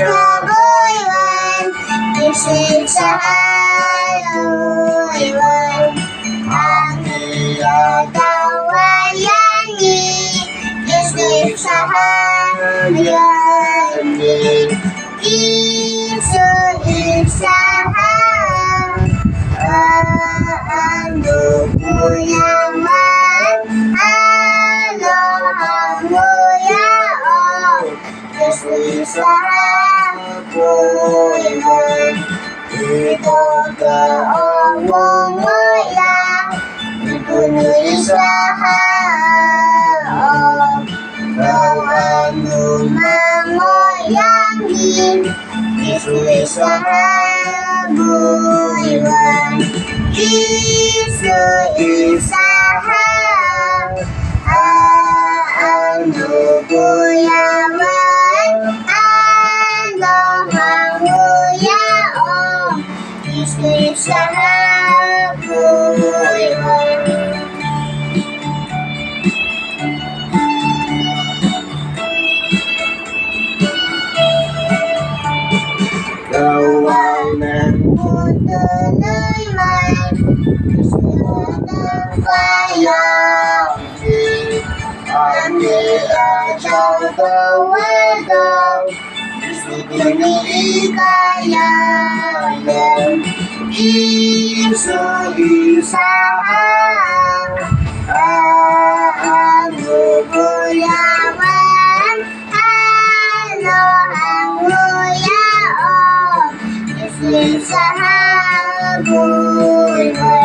Kabuyan, isip sa haluiwan, ang iyagawayani, isip sa hayani, isu isahan, ano kuyaman, ano hanguyaon, isu isahan kuyaman, ito kaong nguyang, ikuno isahan, ano mamoyangin, isu isahan buiwan, isu isahan, ano kuyaman, ano hanguyaon, isu isahan buiwan. Kawanan putuloy man, isunod payang ang nilajaw daw, gusto niikayanan, isu isahan, ano kuyaman, ano hanguyaon, isu isahan buiwan.